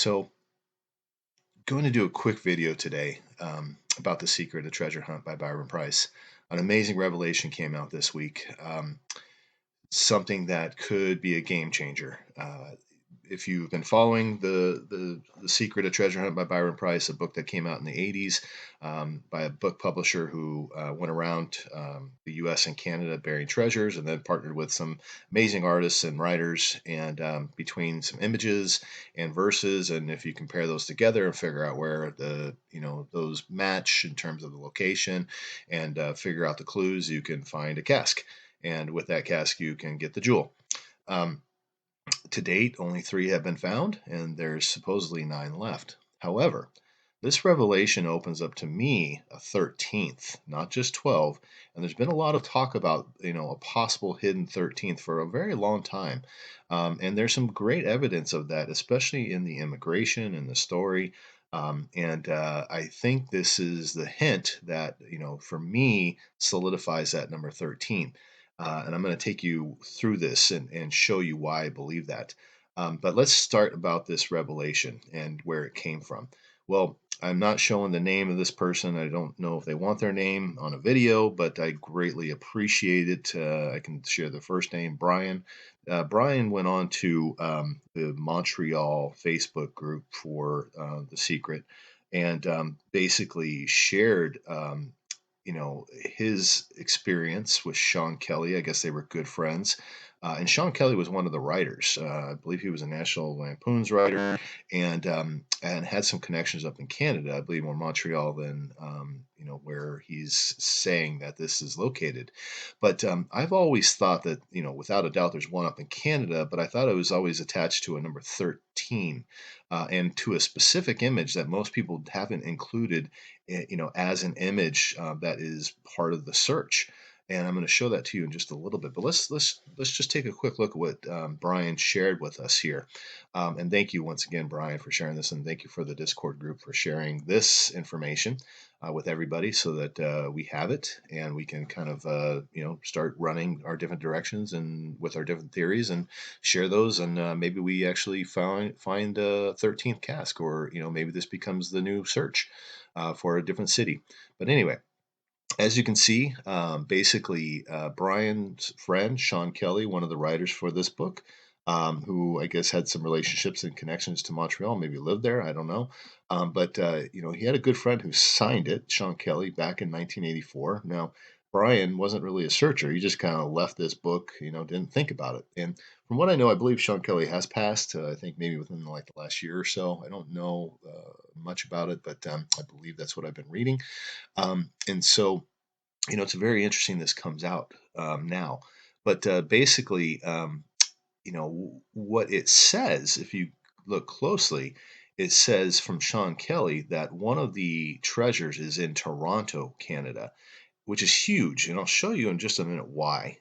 So, going to do a quick video today about The Secret of Treasure Hunt by Byron Preiss. An amazing revelation came out this week, something that could be a game changer. If you've been following the Secret of Treasure Hunt by Byron Preiss, a book that came out in the 80s by a book publisher who went around the U.S. and Canada burying treasures, and then partnered with some amazing artists and writers. And between some images and verses, and if you compare those together and figure out where those match in terms of the location, and figure out the clues, you can find a cask. And with that cask, you can get the jewel. Um, to date, only 3 have been found, and there's supposedly 9 left. However, this revelation opens up to me a 13th, not just 12. And there's been a lot of talk about, a possible hidden 13th for a very long time. And there's some great evidence of that, especially in the immigration and the story. And I think this is the hint that, for me, solidifies that number 13. And I'm going to take you through this and show you why I believe that. But let's start about this revelation and where it came from. Well, I'm not showing the name of this person. I don't know if they want their name on a video, but I greatly appreciate it. I can share the first name, Brian. Brian went on to the Montreal Facebook group for The Secret, and basically shared his experience with Sean Kelly. I guess they were good friends. And Sean Kelly was one of the writers. I believe he was a National Lampoon's writer, and had some connections up in Canada. I believe more Montreal than where he's saying that this is located. But I've always thought that without a doubt there's one up in Canada, but I thought it was always attached to a number 13, and to a specific image that most people haven't included as an image that is part of the search. And I'm going to show that to you in just a little bit. But let's just take a quick look at what Brian shared with us here. And thank you once again, Brian, for sharing this, and thank you for the Discord group for sharing this information with everybody, so that we have it and we can kind of start running our different directions and with our different theories and share those. And maybe we actually find a 13th cask, or maybe this becomes the new search for a different city. But anyway, as you can see, basically, Brian's friend, Sean Kelly, one of the writers for this book, who I guess had some relationships and connections to Montreal, maybe lived there, I don't know. But he had a good friend who signed it, Sean Kelly, back in 1984. Now, Brian wasn't really a searcher. He just kind of left this book, didn't think about it. And from what I know, I believe Sean Kelly has passed, I think maybe within like the last year or so. I don't know much about it, but I believe that's what I've been reading. And so, it's very interesting this comes out now. But basically, what it says, if you look closely, it says from Sean Kelly that one of the treasures is in Toronto, Canada, which is huge. And I'll show you in just a minute why,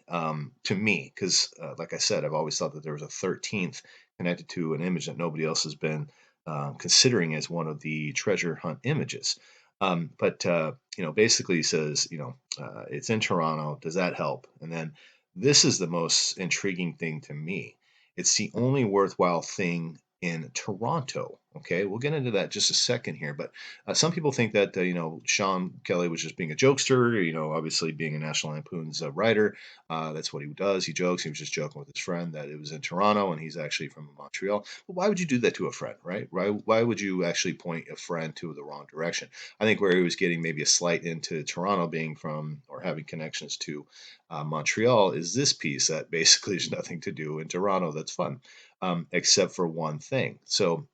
to me, because like I said, I've always thought that there was a 13th connected to an image that nobody else has been considering as one of the treasure hunt images. But basically he says, it's in Toronto. Does that help? And then this is the most intriguing thing to me. It's the only worthwhile thing in Toronto. Okay, we'll get into that just a second here. But some people think that Sean Kelly was just being a jokester. Obviously being a National Lampoon's writer, that's what he does. He jokes. He was just joking with his friend that it was in Toronto, and he's actually from Montreal. But why would you do that to a friend, right? Why would you actually point a friend to the wrong direction? I think where he was getting maybe a slight into Toronto, being from or having connections to Montreal, is this piece that basically has nothing to do in Toronto. That's fun, except for one thing. So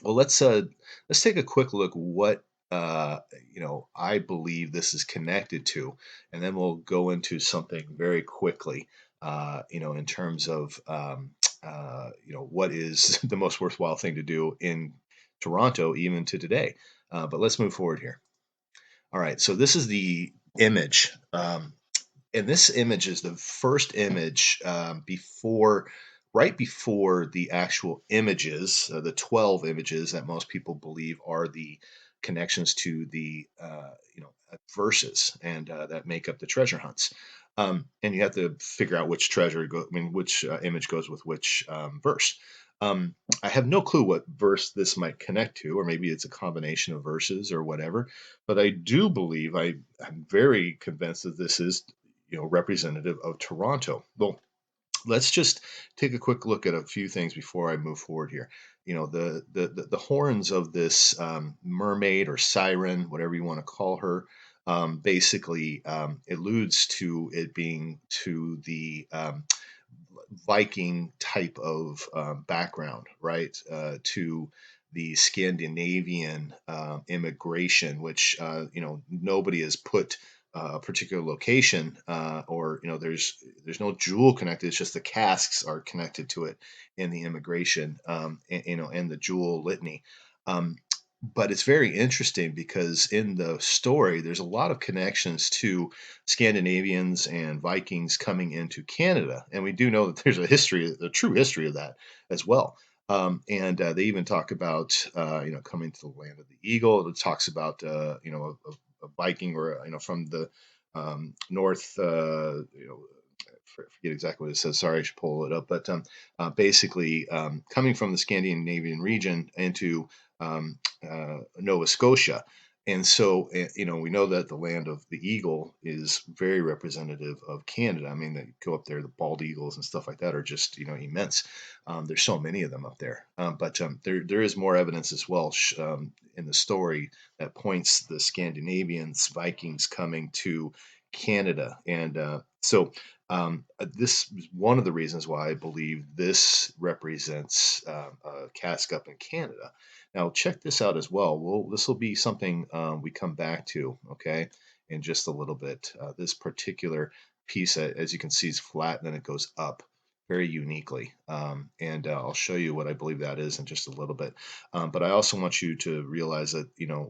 well, let's take a quick look what I believe this is connected to, and then we'll go into something very quickly. In terms of what is the most worthwhile thing to do in Toronto, even to today. But let's move forward here. All right, so this is the image. And this image is the first image right before the actual images, the 12 images that most people believe are the connections to the verses and that make up the treasure hunts. And you have to figure out which which image goes with which verse. I have no clue what verse this might connect to, or maybe it's a combination of verses or whatever. But I do believe I'm very convinced that this is, representative of Toronto. Well, let's just take a quick look at a few things before I move forward here. The horns of this mermaid or siren, whatever you want to call her, basically alludes to it being to the Viking type of background, right? To the Scandinavian immigration, which nobody has put a particular location, or there's no jewel connected. It's just the casks are connected to it in the immigration, and the jewel litany. Um, but it's very interesting because in the story, there's a lot of connections to Scandinavians and Vikings coming into Canada, and we do know that there's a true history of that as well. And they even talk about coming to the land of the eagle. It talks about a Viking or from the north. Forget exactly what it says. Sorry, I should pull it up. But basically, coming from the Scandinavian region into Nova Scotia. And so, we know that the land of the eagle is very representative of Canada. I mean, they go up there, the bald eagles and stuff like that are just, immense. There's so many of them up there. But there is more evidence as well in the story that points the Scandinavians, Vikings coming to Canada. And this is one of the reasons why I believe this represents a cask up in Canada. Now, check this out as well. Well, this will be something we come back to, okay, in just a little bit. This particular piece, as you can see, is flat and then it goes up very uniquely. And I'll show you what I believe that is in just a little bit. But I also want you to realize that,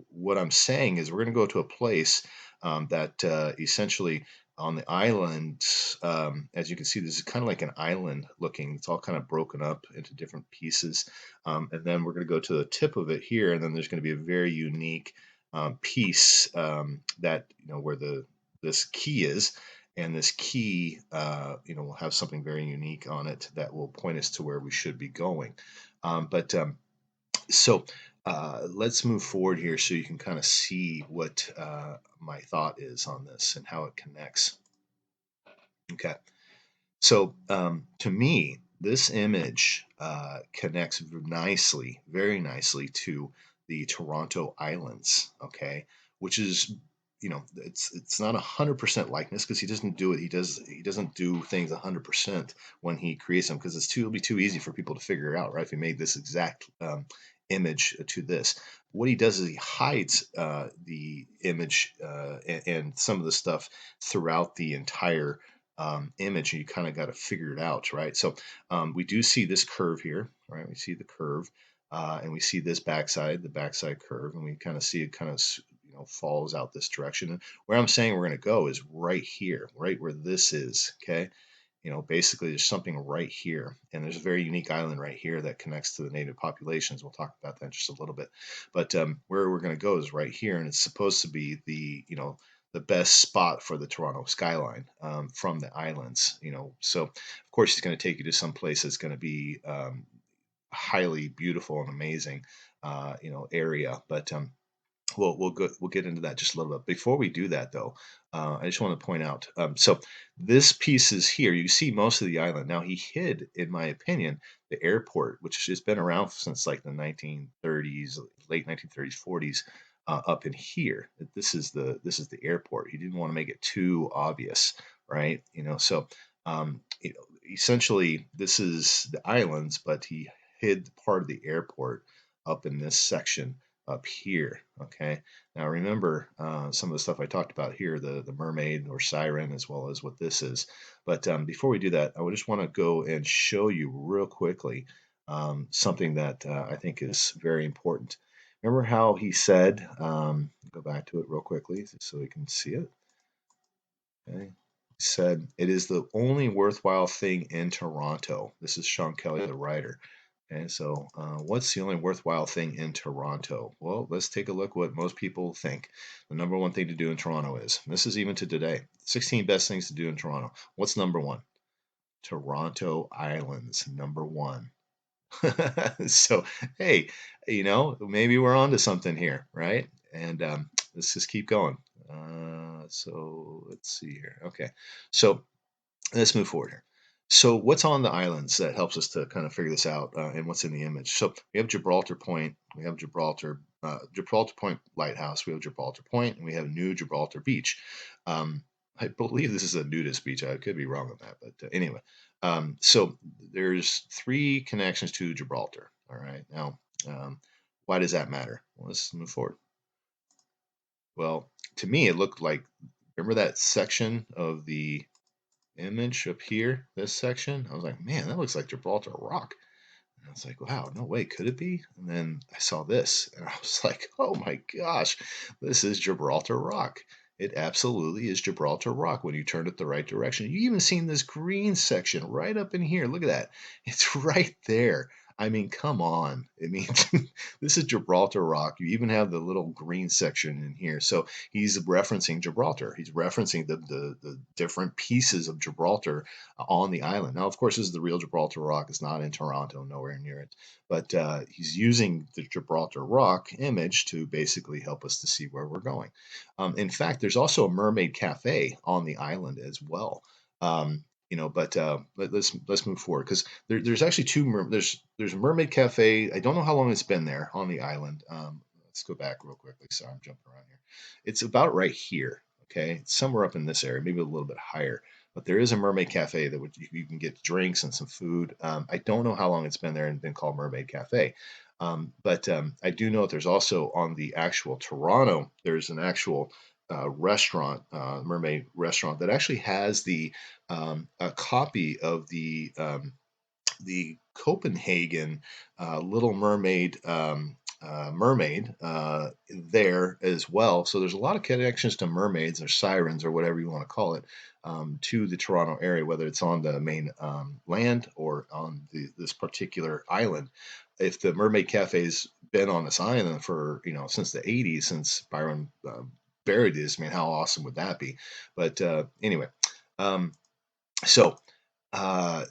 what I'm saying is we're going to go to a place that essentially on the island, as you can see, this is kind of like an island looking. It's all kind of broken up into different pieces. And then we're going to go to the tip of it here, and then there's going to be a very unique piece that, where this key is. And this key, will have something very unique on it that will point us to where we should be going. So let's move forward here so you can kind of see what my thought is on this and how it connects. Okay. So to me, this image connects nicely, very nicely to the Toronto Islands. Okay, which is, it's not 100% likeness because he doesn't do it. He doesn't do things 100% when he creates them because it'll be too easy for people to figure out, right? If he made this exact image to this, what he does is he hides the image and some of the stuff throughout the entire image, and you kind of got to figure it out, right? So we do see this curve here, right? We see the curve, and we see this the backside curve, and we kind of see it kind of falls out this direction. And where I'm saying we're going to go is right here, right where this is, okay? Basically there's something right here, and there's a very unique island right here that connects to the native populations. We'll talk about that in just a little bit. But where we're going to go is right here, and it's supposed to be the best spot for the Toronto skyline from the islands. So of course he's going to take you to some place that's going to be highly beautiful and amazing, area. But we'll get into that just a little bit. Before we do that, though, I just want to point out. So this piece is here. You see most of the island. Now he hid, in my opinion, the airport, which has been around since like the 1930s, late 1930s, 40s, up in here. This is the airport. He didn't want to make it too obvious, right? So essentially this is the islands, but he hid part of the airport up in this section up here. Okay. Now remember some of the stuff I talked about here, the mermaid or siren, as well as what this is. But before we do that, I would just want to go and show you real quickly something that I think is very important. Remember how he said, go back to it real quickly so we can see it. Okay. He said, it is the only worthwhile thing in Toronto. This is Sean Kelly, the writer. Okay, so what's the only worthwhile thing in Toronto? Well, let's take a look what most people think the number one thing to do in Toronto is. This is even to today. 16 best things to do in Toronto. What's number one? Toronto Islands, number one. So, hey, maybe we're onto something here, right? And let's just keep going. So let's see here. Okay, so let's move forward here. So what's on the islands that helps us to kind of figure this out, and what's in the image? So we have Gibraltar Point, we have Gibraltar Point Lighthouse, we have Gibraltar Point, and we have New Gibraltar Beach. I believe this is a nudist beach. I could be wrong on that, but anyway. So there's three connections to Gibraltar. All right. Now, why does that matter? Well, let's move forward. Well, to me, it looked like, remember that section of the image up here, this section? I was like, man, that looks like Gibraltar Rock. And I was like, wow, no way, could it be? And then I saw this and I was like, oh my gosh, this is Gibraltar Rock. It absolutely is Gibraltar Rock when you turn it the right direction. You even seen this green section right up in here. Look at that. It's right there. I mean, come on. I mean, this is Gibraltar Rock. You even have the little green section in here. So he's referencing Gibraltar. He's referencing the different pieces of Gibraltar on the island. Now, of course, this is the real Gibraltar Rock. It's not in Toronto, nowhere near it. But he's using the Gibraltar Rock image to basically help us to see where we're going. In fact, there's also a mermaid cafe on the island as well. But let's move forward because there's actually there's a mermaid cafe. I don't know how long it's been there on the island. Let's go back real quickly. Sorry, I'm jumping around here. It's about right here. Okay, it's somewhere up in this area, maybe a little bit higher. But there is a mermaid cafe that you can get drinks and some food. I don't know how long it's been there and been called Mermaid Cafe. But I do know that there's also on the actual Toronto, there's an actual restaurant, mermaid restaurant that actually has a copy of the Copenhagen Little Mermaid mermaid there as well. So there's a lot of connections to mermaids or sirens or whatever you want to call it, to the Toronto area, whether it's on the main land or on this particular island. If the Mermaid Cafe's been on this island for since the 80s, since Byron buried this, I mean, how awesome would that be? But anyway, um, so. Uh,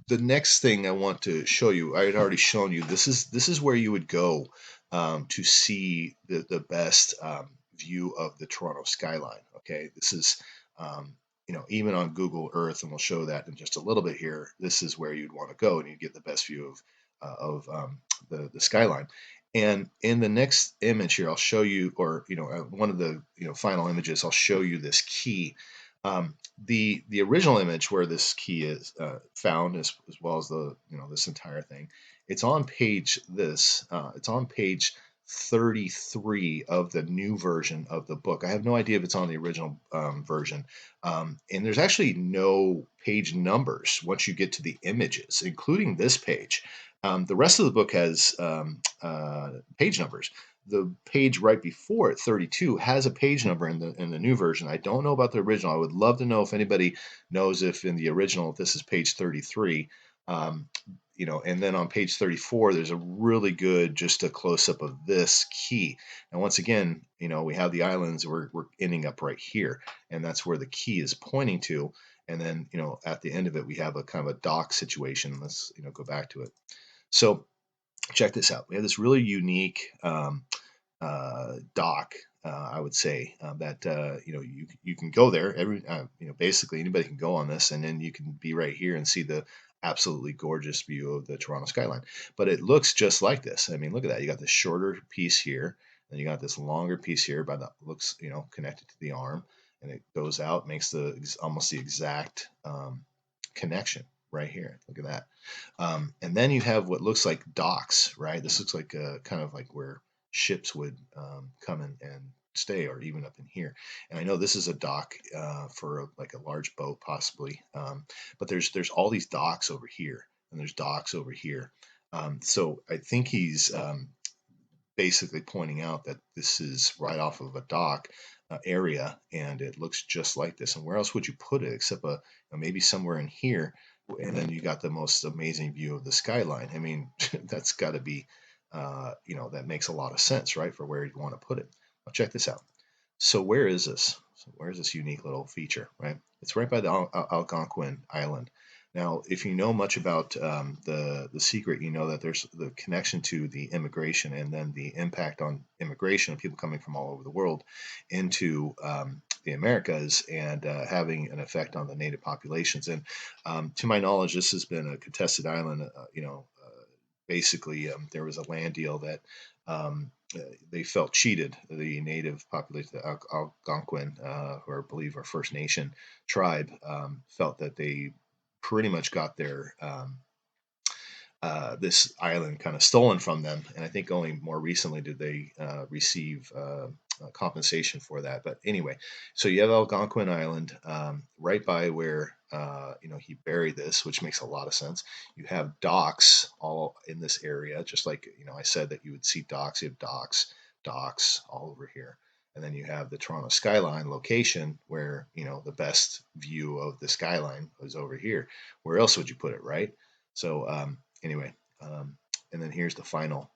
the next thing I want to show you, I had already shown you. This is where you would go to see the best view of the Toronto skyline. Okay, this is even on Google Earth, and we'll show that in just a little bit here. This is where you'd want to go, and you get the best view of the skyline. And in the next image here, I'll show you, or one of the final images, I'll show you this key. The original image where this key is found, as well as the this entire thing, it's on page 33 of the new version of the book. I have no idea if it's on the original version, and there's actually no page numbers once you get to the images, including this page. The rest of the book has page numbers. The page right before it, 32, has a page number in the new version. I don't know about the original. I would love to know if anybody knows if in the original this is page 33. And then on page 34, there's a really good just a close up of this key. And once again, we have the islands. We're ending up right here, and that's where the key is pointing to. And then at the end of it, we have a kind of a dock situation. Let's go back to it. So check this out. We have this really unique dock, I would say, that you can go there. Basically anybody can go on this, and then you can be right here and see the absolutely gorgeous view of the Toronto skyline. But it looks just like this. I mean, look at that. You got this shorter piece here, and you got this longer piece here by the looks, connected to the arm, and it goes out, makes almost the exact connection right here. Look at that. And then you have what looks like docks, right? This looks like kind of like where ships would come in and stay, or even up in here. And I know this is a dock for like a large boat, possibly. But there's all these docks over here, and there's docks over here. So I think he's basically pointing out that this is right off of a dock area, and it looks just like this. And where else would you put it except maybe somewhere in here? And then you got the most amazing view of the skyline. I mean, that's got to be, that makes a lot of sense, right, for where you want to put it. Now check this out. So where is this? So where's this unique little feature, right? It's right by the Algonquin Island. Now, if you know much about the secret, you know that there's the connection to the immigration and then the impact on immigration of people coming from all over the world into the Americas and having an effect on the native populations. And to my knowledge, this has been a contested island. Basically, there was a land deal that they felt cheated. The native population, the Algonquin, who I believe are First Nation tribe, felt that they pretty much got their this island kind of stolen from them. And I think only more recently did they receive compensation for that. But anyway, so you have Algonquin Island right by where he buried this, which makes a lot of sense. You have docks all in this area, just like I said that you would see docks. You have docks all over here. And then you have the Toronto skyline location where, the best view of the skyline was over here. Where else would you put it, right? So anyway, and then here's the final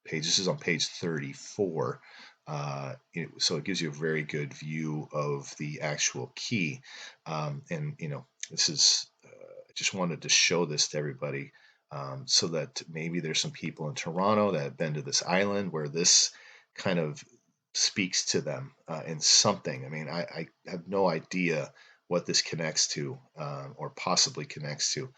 page. This is on page 34. So it gives you a very good view of the actual key. And this is, I just wanted to show this to everybody so that maybe there's some people in Toronto that have been to this island where this kind of speaks to them in something. I mean, I have no idea what this connects to or possibly connects to.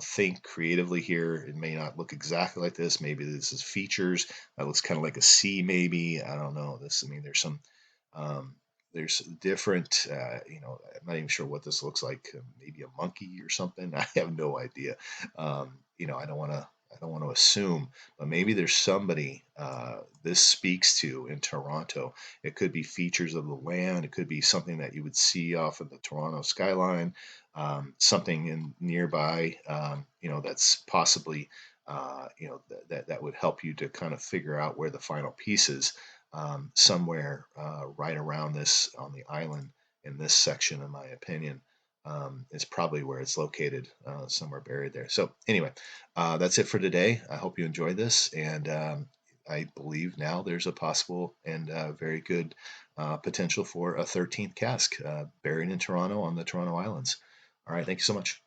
Think creatively here. It may not look exactly like this. Maybe this is features that looks kind of like a C. Maybe I don't know. This. I mean, there's some. Um, there's different. I'm not even sure what this looks like. Maybe a monkey or something. I have no idea. I don't want to. I don't want to assume, but maybe there's somebody this speaks to in Toronto. It could be features of the land. It could be something that you would see off of the Toronto skyline, something in nearby, that's possibly, that would help you to kind of figure out where the final piece is. Somewhere right around this on the island in this section, in my opinion, is probably where it's located, somewhere buried there. So anyway, that's it for today. I hope you enjoyed this, and I believe now there's a possible and very good potential for a 13th cask buried in Toronto on the Toronto Islands. All right, thank you so much.